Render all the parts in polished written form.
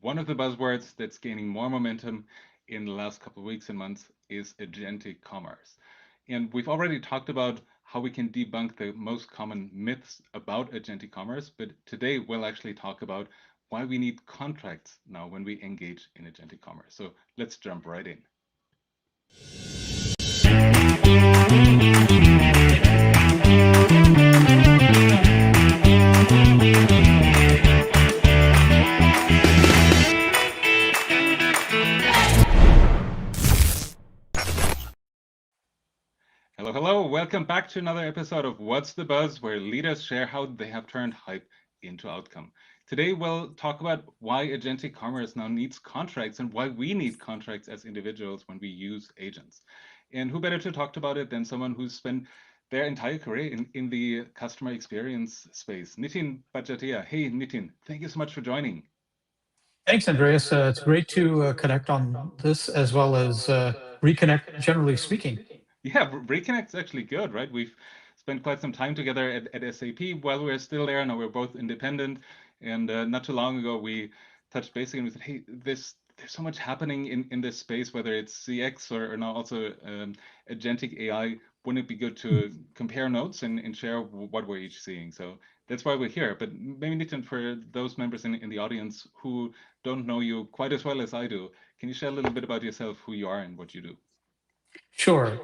one of the buzzwords that's gaining more momentum in the last couple of weeks and months is agentic commerce. And we've already talked about how we can debunk the most common myths about agentic commerce, but today we'll actually talk about why we need contracts now when we engage in agentic commerce. So let's jump right in. Hello, hello. Welcome back to another episode of What's the Buzz, where leaders share how they have turned hype into outcome. Today, we'll talk about why agentic commerce now needs contracts and why we need contracts as individuals when we use agents. And who better to talk about it than someone who's spent their entire career in the customer experience space? Nitin Badjatia. Hey, Nitin, thank you so much for joining. Thanks, Andreas. It's great to connect on this as well as reconnect, generally speaking. Yeah, Reconnect's actually good, right? We've spent quite some time together at SAP while we were still there. Now we're both independent. And not too long ago, we touched base and we said, hey, there's so much happening in this space, whether it's CX or now also agentic AI. Wouldn't it be good to compare notes and share what we're each seeing? So that's why we're here. But maybe, Nitin, for those members in the audience who don't know you quite as well as I do, can you share a little bit about yourself, who you are and what you do? Sure.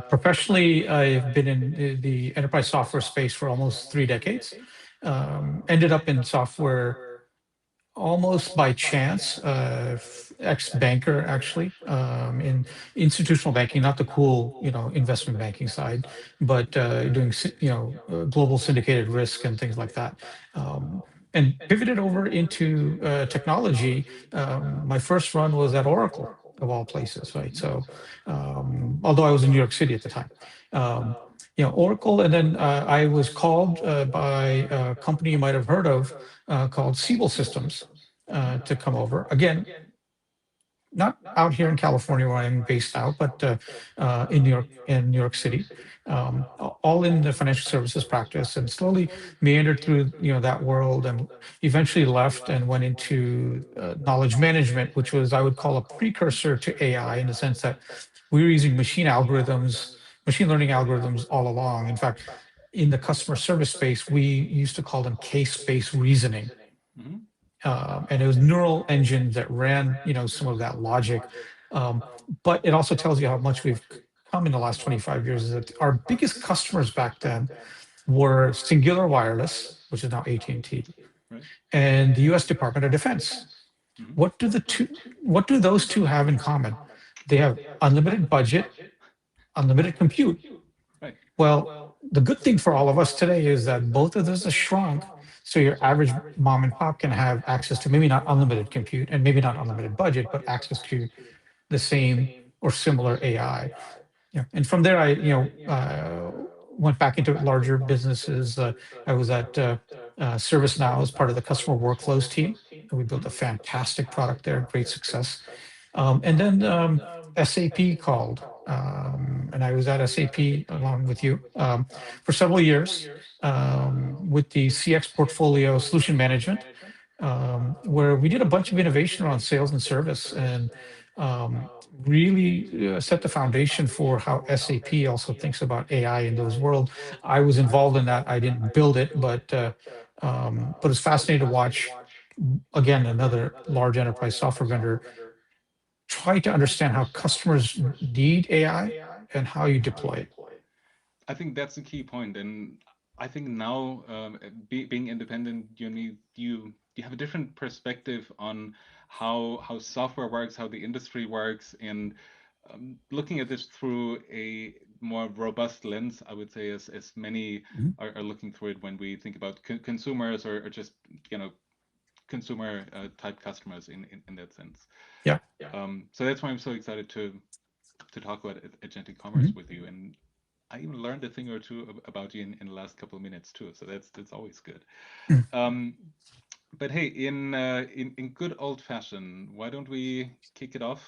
Professionally, I've been in the enterprise software space for almost 3 decades. Ended up in software almost by chance, ex-banker actually, in institutional banking, not the cool, investment banking side, but doing, global syndicated risk and things like that. And pivoted over into technology. My first run was at Oracle, of all places, right? So, although I was in New York City at the time. Oracle, and then I was called by a company you might have heard of called Siebel Systems to come over. Again, not out here in California where I'm based out, but in New York City, all in the financial services practice, and slowly meandered through that world, and eventually left and went into knowledge management, which was, I would call, a precursor to AI, in the sense that we were using machine learning algorithms all along. In fact, in the customer service space, we used to call them case-based reasoning. Mm-hmm. And it was neural engines that ran, some of that logic. But it also tells you how much we've come in the last 25 years. Is that our biggest customers back then were Singular Wireless, which is now AT&T, Right. and the U.S. Department of Defense. Mm-hmm. What do those two have in common? They have unlimited budget, unlimited compute. Right. Well, the good thing for all of us today is that both of those have shrunk. So your average mom and pop can have access to maybe not unlimited compute and maybe not unlimited budget, but access to the same or similar AI. Yeah. And from there, I went back into larger businesses. I was at ServiceNow as part of the customer workflows team. We built a fantastic product there, great success. And then SAP called, and I was at SAP along with you for several years with the CX portfolio solution management, where we did a bunch of innovation around sales and service, and really set the foundation for how SAP also thinks about AI in those world. I was involved in that. I didn't build it, but it's fascinating to watch, again, another large enterprise software vendor try to understand how customers need AI and how you deploy it. I think that's the key point, and I think now being independent, you have a different perspective on how software works, how the industry works, and looking at this through a more robust lens, I would say, as many Mhm. are looking through it when we think about consumers or just consumer type customers in that sense. Yeah. So that's why I'm so excited to talk about agentic commerce Mhm. with you, and I even learned a thing or two about you in the last couple of minutes too. So that's always good. Mm. But hey, in good old fashion, why don't we kick it off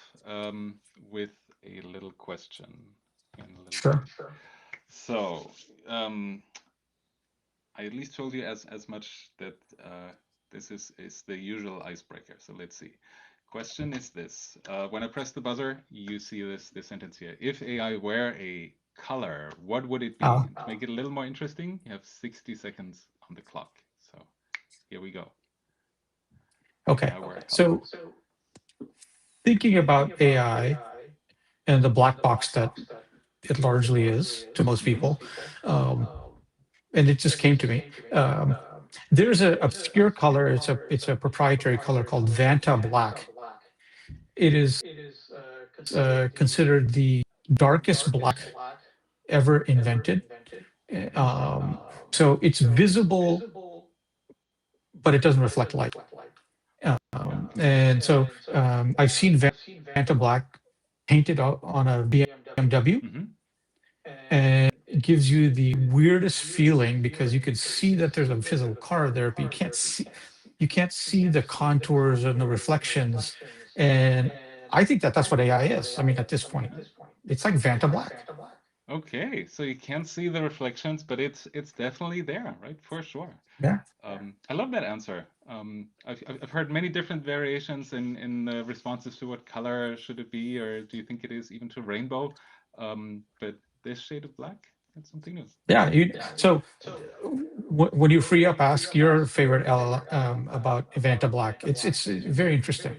with a little question in a little bit. Sure. So I at least told you as much that This is the usual icebreaker. So let's see. Question is this. When I press the buzzer, you see this sentence here. If AI were a color, what would it be? And to make it a little more interesting, you have 60 seconds on the clock. So here we go. Okay. So thinking about AI and the black box that it largely is to most people, and it just came to me. There's an obscure color. It's a proprietary color called Vanta Black. It is considered the darkest black ever invented. So it's visible, but it doesn't reflect light. And so I've seen Vanta Black painted out on a BMW, and it gives you the weirdest feeling because you can see that there's a physical car there, but you can't see the contours and the reflections. And I think that that's what AI is. I mean, at this point, it's like Vanta Black. Okay, so you can't see the reflections, but it's definitely there, right? For sure. Yeah. I love that answer. I've heard many different variations in responses to what color should it be, or do you think it is even to rainbow? But this shade of black, that's something new. Yeah. So when you free up, ask your favorite LLM about Vanta Black. It's very interesting.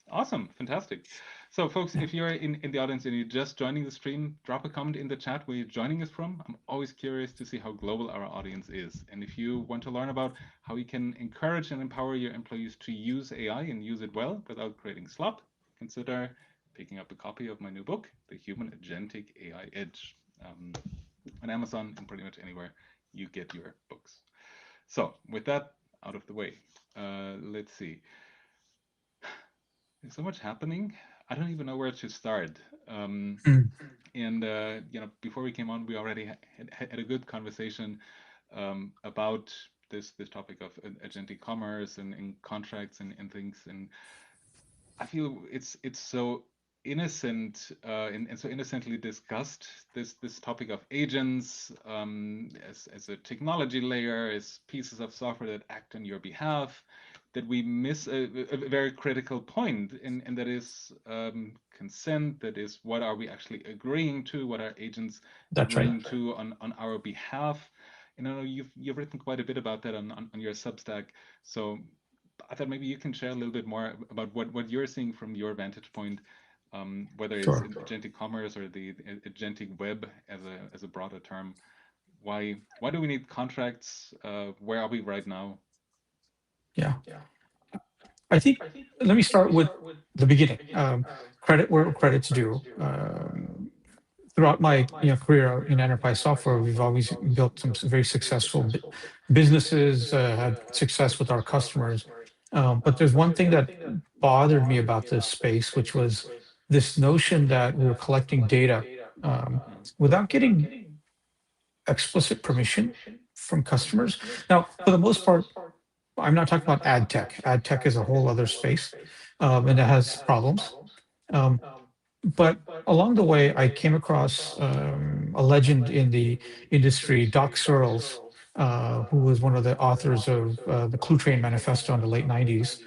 Awesome, fantastic. So folks, if you're in the audience and you're just joining the stream, drop a comment in the chat where you're joining us from. I'm always curious to see how global our audience is. And if you want to learn about how you can encourage and empower your employees to use AI and use it well without creating slop, consider picking up a copy of my new book, The Human Agentic AI Edge, on Amazon and pretty much anywhere you get your books. So with that out of the way, let's see. There's so much happening. I don't even know where to start. And before we came on, we already had a good conversation about this topic of agentic commerce and contracts and things. And I feel it's so innocent and so innocently discussed, this topic of agents as a technology layer, as pieces of software that act on your behalf, that we miss a very critical point, and that is consent. That is, what are we actually agreeing to? What are agents agreeing to on our behalf? And I know you've written quite a bit about that on your Substack. So I thought maybe you can share a little bit more about what you're seeing from your vantage point, whether it's in agentic commerce or the agentic web as a broader term. Why do we need contracts? Where are we right now? Yeah. I think let me start with the beginning. Credit where credit's due. Throughout my career in enterprise software, we've always built some very successful businesses, had success with our customers. But there's one thing that bothered me about this space, which was this notion that we were collecting data without getting explicit permission from customers. Now, for the most part, I'm not talking about ad tech. Ad tech is a whole other space, and it has problems. But along the way, I came across a legend in the industry, Doc Searles, who was one of the authors of the Clue Train Manifesto in the late 90s.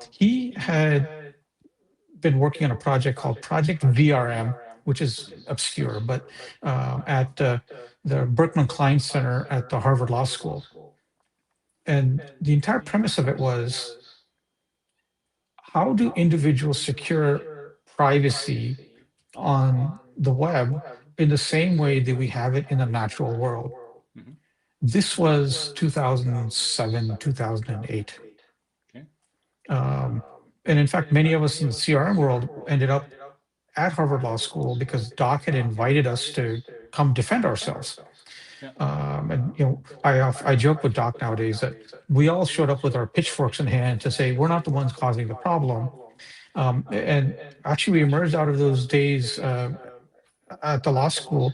He had been working on a project called Project VRM, which is obscure, but at the Berkman Klein Center at the Harvard Law School. And the entire premise of it was, how do individuals secure privacy on the web in the same way that we have it in the natural world? This was 2007, 2008. And in fact, many of us in the CRM world ended up at Harvard Law School because Doc had invited us to come defend ourselves. And I joke with Doc nowadays that we all showed up with our pitchforks in hand to say we're not the ones causing the problem. And actually, we emerged out of those days at the law school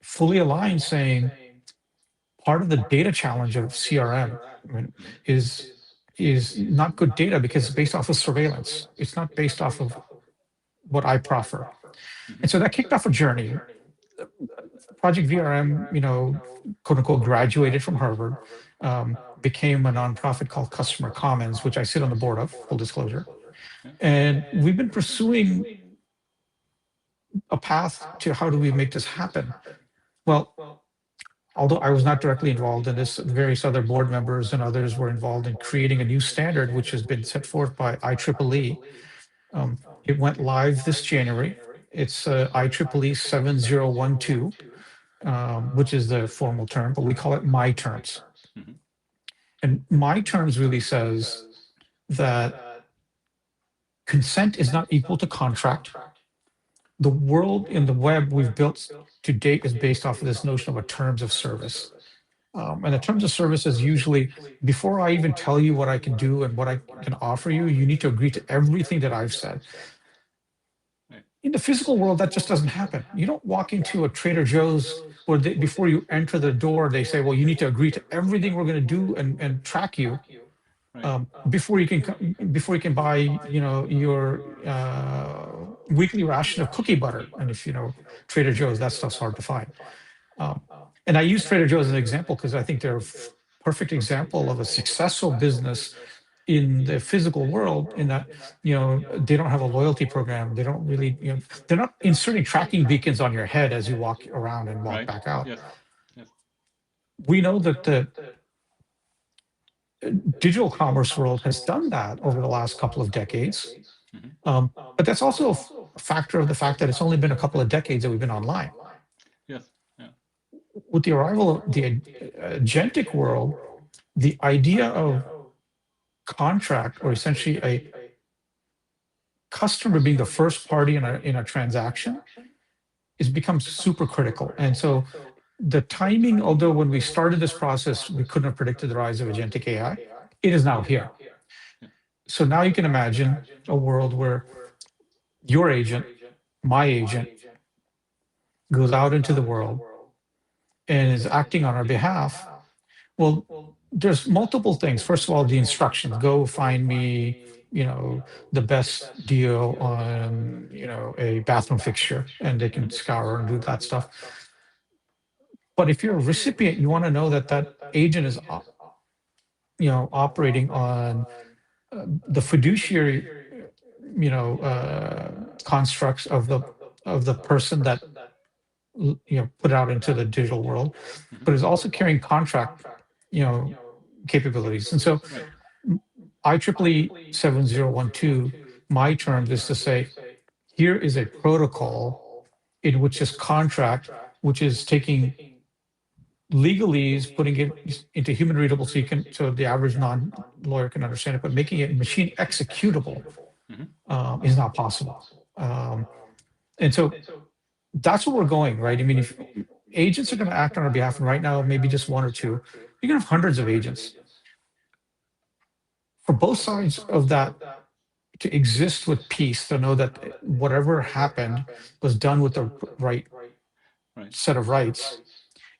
fully aligned, saying part of the data challenge of CRM is not good data because it's based off of surveillance. It's not based off of what I proffer. And so that kicked off a journey. Project VRM, quote unquote, graduated from Harvard. became a nonprofit called Customer Commons, which I sit on the board of, full disclosure. Yeah. And we've been pursuing a path to how do we make this happen. Well, although I was not directly involved in this, various other board members and others were involved in creating a new standard, which has been set forth by IEEE. It went live this January. It's IEEE 7012, which is the formal term, but we call it My Terms. Mhm. And My Terms really says that consent is not equal to contract. The world in the web we've built to date is based off of this notion of a terms of service. And the terms of service is usually, before I even tell you what I can do and what I can offer you, you need to agree to everything that I've said. In the physical world, that just doesn't happen. You don't walk into a Trader Joe's where before you enter the door, they say, well, you need to agree to everything we're going to do and track you. Before you can buy, your weekly ration of cookie butter. And if you know Trader Joe's, that stuff's hard to find. And I use Trader Joe's as an example because I think they're a perfect example of a successful business in the physical world, in that, they don't have a loyalty program. They don't really, they're not inserting tracking beacons on your head as you walk around and walk back out. Yes. Yes. We know that the digital commerce world has done that over the last couple of decades. But that's also a factor of the fact that it's only been a couple of decades that we've been online. Yes. Yeah. With the arrival of the agentic world, the idea of contract, or essentially a customer being the first party in a transaction, is becomes super critical. And so the timing, although when we started this process, we couldn't have predicted the rise of agentic AI, it is now here. So now you can imagine a world where your agent, my agent, goes out into the world and is acting on our behalf. Well, there's multiple things. First of all, the instructions: go find me, the best deal on, a bathroom fixture, and they can scour and do that stuff. But if you're a recipient, you want to know that that agent is, operating on the fiduciary, constructs of the person that put out into the digital world, but is also carrying contract, capabilities. And so IEEE 7012, My Terms, is to say, here is a protocol in which this contract, which is taking legalese, putting it into human readable so the average non-lawyer can understand it, but making it machine executable is not possible. And so that's where we're going, right? I mean, if agents are going to act on our behalf, and right now maybe just one or two, you're going to have hundreds of agents. For both sides of that to exist with peace, to know that whatever happened was done with the right set of rights,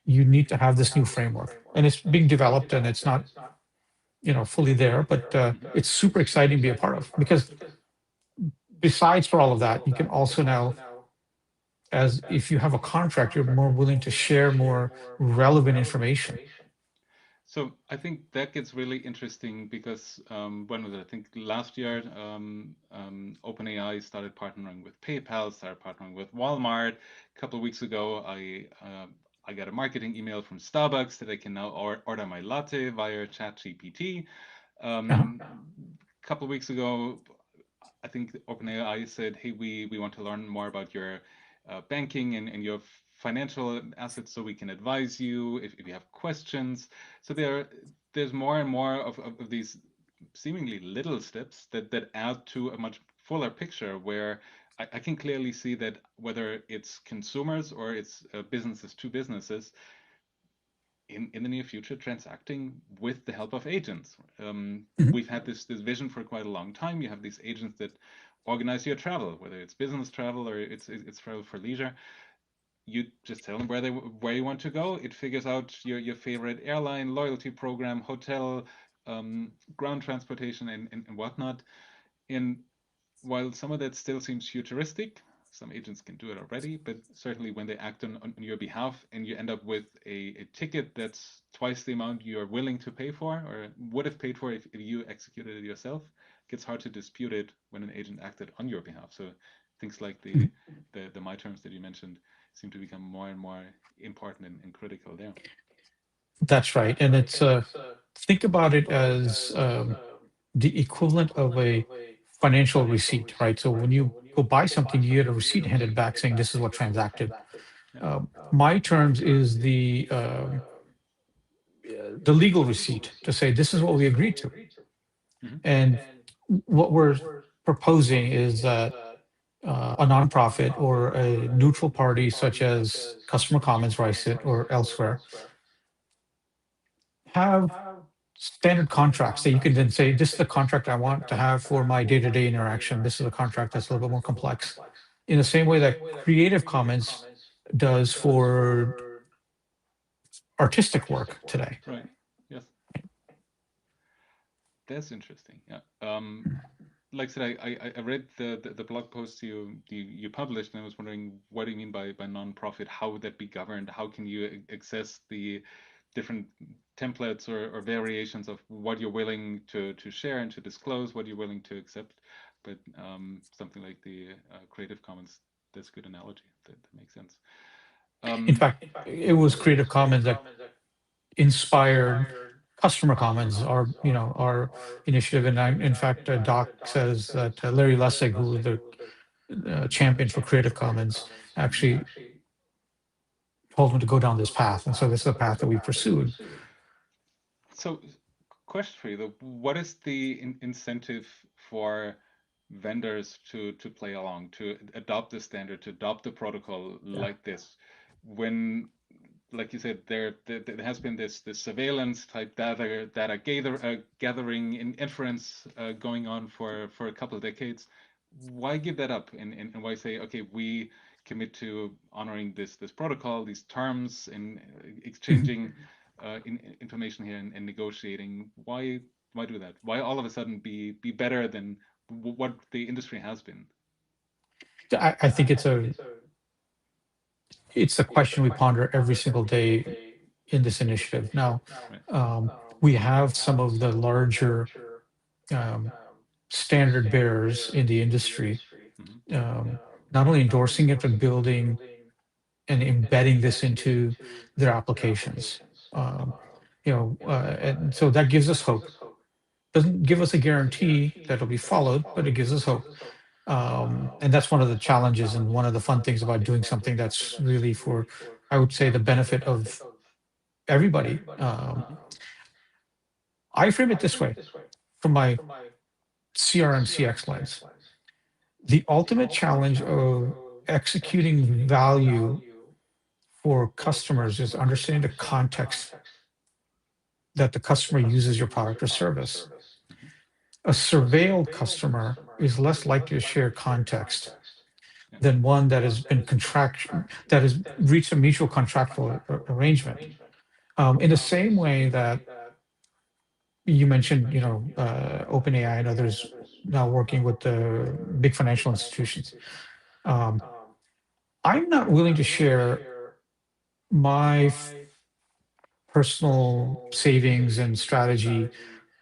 you need to have this new framework. And it's being developed, and it's not, fully there, but it's super exciting to be a part of, because besides for all of that, you can also now, as if you have a contract, you're more willing to share more relevant information. So I think that gets really interesting because when was it? I think last year, OpenAI started partnering with PayPal, started partnering with Walmart. A couple of weeks ago, I got a marketing email from Starbucks that I can now order my latte via ChatGPT. A couple of weeks ago, I think OpenAI said, "Hey, we want to learn more about your banking and your financial assets, so we can advise you if you have questions." So there's more and more of these seemingly little steps that add to a much fuller picture, where I can clearly see that whether it's consumers or it's businesses to businesses, in the near future, transacting with the help of agents. We've had this vision for quite a long time. You have these agents that organize your travel, whether it's business travel or it's travel for leisure. You just tell them where you want to go. It figures out your favorite airline, loyalty program, hotel, ground transportation, and whatnot. And while some of that still seems futuristic, some agents can do it already, but certainly when they act on your behalf and you end up with a ticket that's twice the amount you're willing to pay for or would have paid for if you executed it yourself, it gets hard to dispute it when an agent acted on your behalf. So things like the my terms that you mentioned seem to become more and more important and critical there. That's right. And it's think about it as the equivalent of a financial receipt, right? So when you go buy something, you get a receipt handed back saying this is what transacted. Yeah. My terms is the legal receipt to say this is what we agreed to. Mhm. And what we're proposing is that a nonprofit or a neutral party, such as Customer Commons, where I sit, or elsewhere, have standard contracts that you can then say, this is the contract I want to have for my day-to-day interaction. This is a contract that's a little bit more complex. In the same way that Creative Commons does for artistic work today. Right. Yes. That's interesting. Yeah. Like I said, I read the blog post you published, and I was wondering what do you mean by nonprofit? How would that be governed? How can you access the different templates or variations of what you're willing to share and to disclose, what you're willing to accept? But something like the Creative Commons, that's a good analogy. That makes sense. In fact, it was Creative Commons that inspired Customer Commons, our initiative. And in fact, Doc says that Larry Lessig, who was the champion for Creative Commons, actually told him to go down this path. And so this is the path that we pursued. So, question for you though, what is the incentive for vendors to play along, to adopt the standard, to adopt the protocol like this, when, like you said, there has been this surveillance type data gathering in inference going on for a couple of decades. Why give that up and why say, okay, we commit to honoring this protocol, these terms, and exchanging information here and negotiating? Why do that? Why all of a sudden be better than what the industry has been? I think it's a question we ponder every single day in this initiative. Now, Right. we have some of the larger um, standard bearers in the industry, Mhm. um, not only endorsing it, but building and embedding this into their applications. Um, and so that gives us hope. Doesn't give us a guarantee that it'll be followed, but it gives us hope. And that's one of the challenges and one of the fun things about doing something that's really for, I would say, the benefit of everybody. I frame it this way from my CRM CX lens. The ultimate challenge of executing value for customers is understanding the context that the customer uses your product or service. Mhm. A surveilled customer is less likely to share context Yeah. than one that has been that has reached a mutual contractual arrangement. In the same way that you mentioned, OpenAI and others now working with the big financial institutions. Um, I'm not willing to share my personal savings and strategy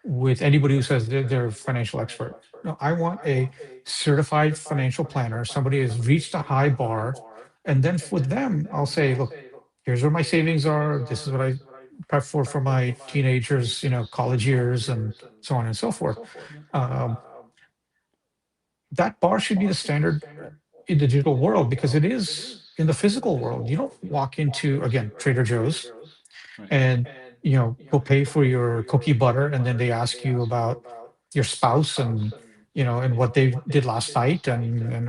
with anybody who says they're a financial expert. No, I want a certified financial planner, somebody who's reached a high bar. And then with them, I'll say, look, here's where my savings are. This is what I prep for my teenagers, college years, and so on and so forth. Yeah. Um, that bar should be the standard in the digital world because it is in the physical world. You don't walk into, again, Trader Joe's Right. and go pay for your cookie butter, and then they ask you about your spouse and and what they did last night and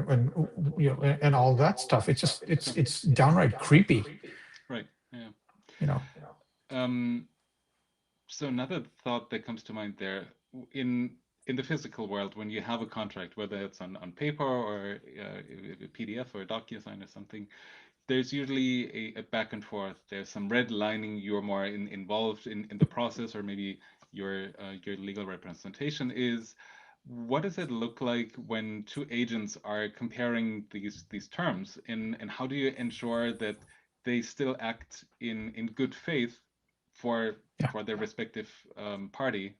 and all that stuff. It's just Sure. it's downright creepy. Right. Yeah. you know Um, so another thought that comes to mind there, in the physical world, when you have a contract, whether it's on paper or a PDF or a DocuSign or something, there's usually a back and forth. There's some redlining. You're more involved in the process, or maybe your legal representation is. what does it look like when two agents are comparing these terms, and how do you ensure that they still act in good faith for Yeah. for their respective party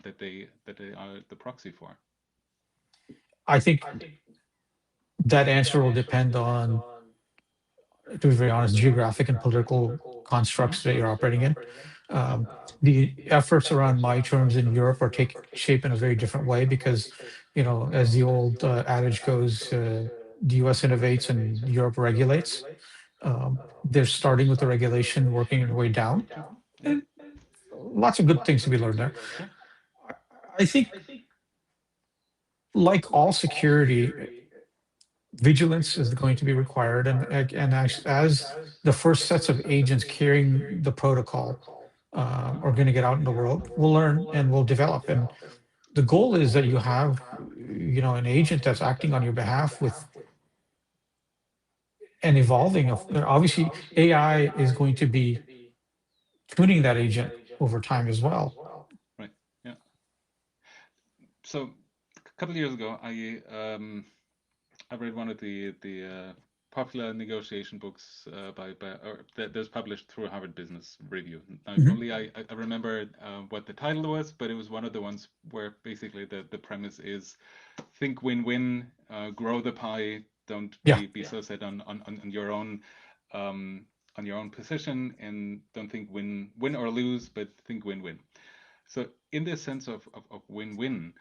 that they are the proxy for? I think that answer will depend on, to be very honest, geographic and political Hmm. constructs that you're operating in. Um, the efforts around my terms in Europe are taking shape in a very different way because, as the old adage goes, the US innovates and Europe regulates. They're starting with the regulation, working their way down. Sure. Yeah. And lots of good things to be learned there. Yeah. I think, like all security, vigilance is going to be required, and as the first sets of agents carrying the protocol Hmm. are going to get out in the world, we'll learn and we'll develop. And the goal is that you have, an agent that's acting on your behalf with an evolving of, obviously AI is going to be tuning that agent over time as well. Right. Yeah. So a couple of years ago, I read one of the popular negotiation books that was published through Harvard Business Review. Now, Mhm. only I remember what the title was, but it was one of the ones where basically the premise is think win-win, grow the pie, don't Yeah. be so set on your own um, on your own position, and don't think win or lose, but think win-win. So in this sense of win-win,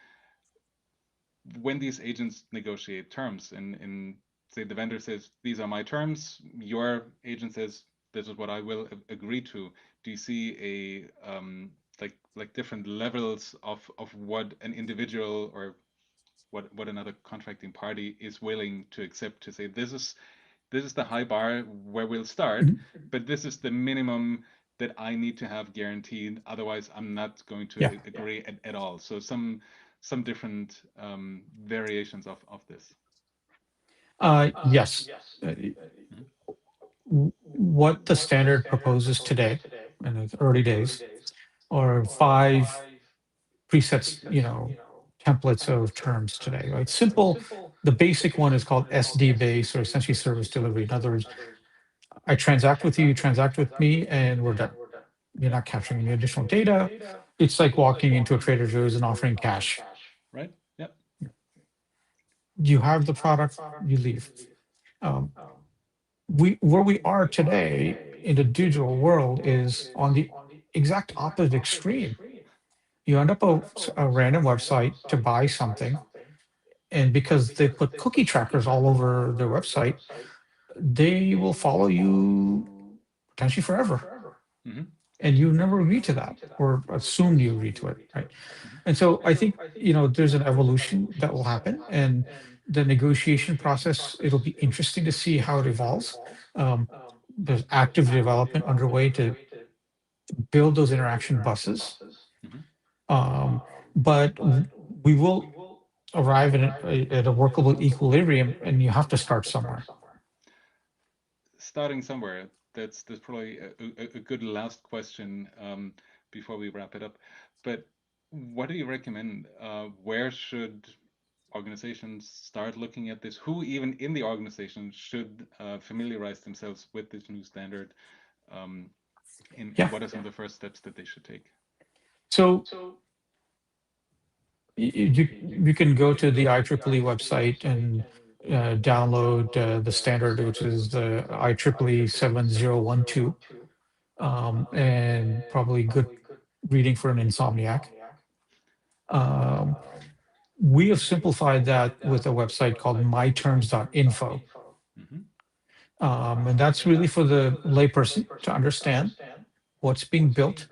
when these agents negotiate terms and say the vendor says these are my terms, your agent says this is what I will agree to, do you see a like different levels of what an individual or what another contracting party is willing to accept, to say this is the high bar where we'll start, Mhm. but this is the minimum that I need to have guaranteed. Otherwise, I'm not going to Yeah. agree at all. So some different variations of this. Yes. Uh, Mhm. what the standard proposes today, in its early days, are five presets, templates of terms today, right? Simple. The basic one is called SD base, or essentially service delivery. In other words, I transact with you, you transact with me, and we're done. You're not capturing any additional data. It's like walking into a Trader Joe's and offering cash. Right? Yeah. You have the product, you leave. Um, we where we are today in the digital world is on the exact opposite extreme. You end up a random website to buy something, and because they put cookie trackers all over their website, they will follow you potentially forever, Hmm. and you never agree to that or assume you agree to it, right? Hmm. And so I think, there's an evolution that will happen, and the negotiation process, it'll be interesting to see how it evolves. um, there's active development underway to build those interaction buses, Hmm. um, but we will arrive at a workable equilibrium, and you have to start somewhere. Starting somewhere. That's probably a good last question before we wrap it up. But what do you recommend? Where should organizations start looking at this? Who even in the organization should familiarize themselves with this new standard? Um, and Yeah. what are some of the first steps that they should take? So you can go to the IEEE website and download the standard, which is the IEEE 7012, and probably good reading for an insomniac. Um, we have simplified that with a website called myterms.info. Hmm. And that's really for the layperson to understand what's being built.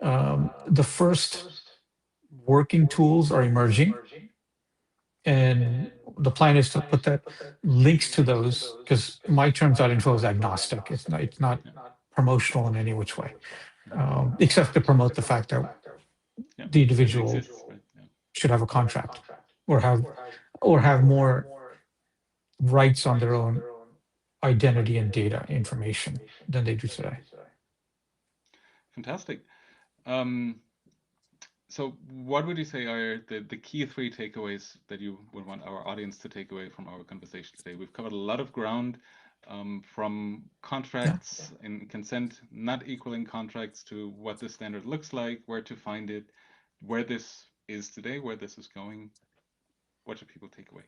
The first working tools are emerging, and the plan is to put that links to those, because myterms.info is agnostic. It's not Yeah. promotional in any which way, Hmm. except to promote the fact that Yeah. the It individual exists, right? Yeah. should have a contract, or have more rights on their own identity and data information than they do today. Fantastic. Um, So what would you say are the key three takeaways that you would want our audience to take away from our conversation today? We've covered a lot of ground, from Yeah. contracts and consent not equaling contracts to what the standard looks like, where to find it, where this is today, where this is going. What should people take away?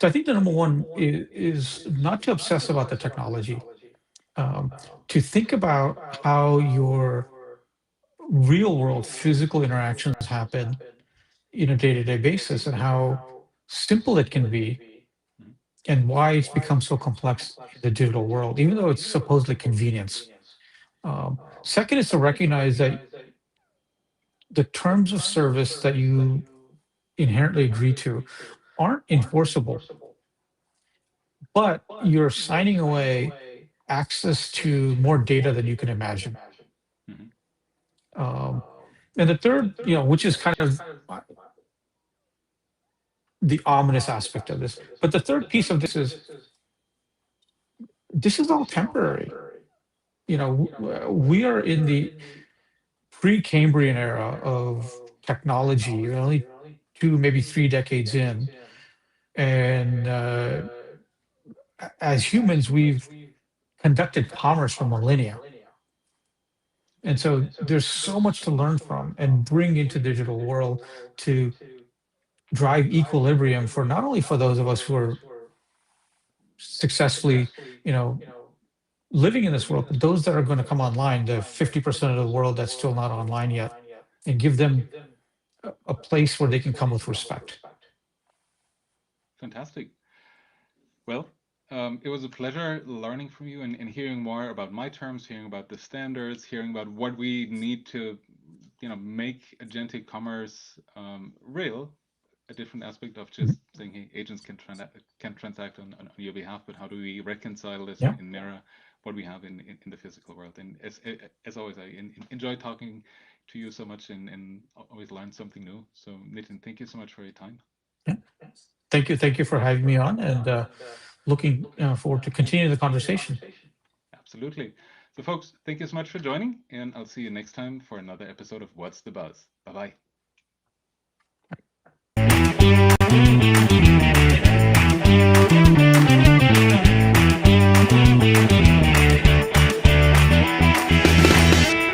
So I think the number one is not to obsess about the technology, um, to think about how your real world physical interactions happen in a day-to-day basis and how simple it can be Mhm. and why it's become so complex in the digital world, even though it's supposedly convenience. Second is to recognize that the terms of service that you inherently agree to aren't enforceable, but you're signing away access to more data than you can imagine. Mhm. Um, and the third, which is kind of the ominous aspect of this, but the third piece of this is this is all temporary. We are in the pre-Cambrian era of technology. You're only 2, maybe 3 decades in, and as humans, we've conducted commerce for millennia. And so there's so much to learn from and bring into digital world to drive equilibrium for not only for those of us who are successfully, you know, living in this world, but those that are going to come online, the 50% of the world that's still not online yet, and give them a place where they can come with respect. Fantastic. Well, it was a pleasure learning from you and hearing more about my terms, hearing about the standards, hearing about what we need to, make agentic commerce real. A different aspect of Mhm. just saying, hey, agents can transact on your behalf, but how do we reconcile this Yeah. and mirror what we have in the physical world? And as always, I enjoy talking to you so much and always learn something new. So Nitin, thank you so much for your time. Yeah. Thank you. Thank you for having me on, and looking forward to continue the conversation. Absolutely. So, folks, thank you so much for joining, and I'll see you next time for another episode of What's the Buzz. Bye bye.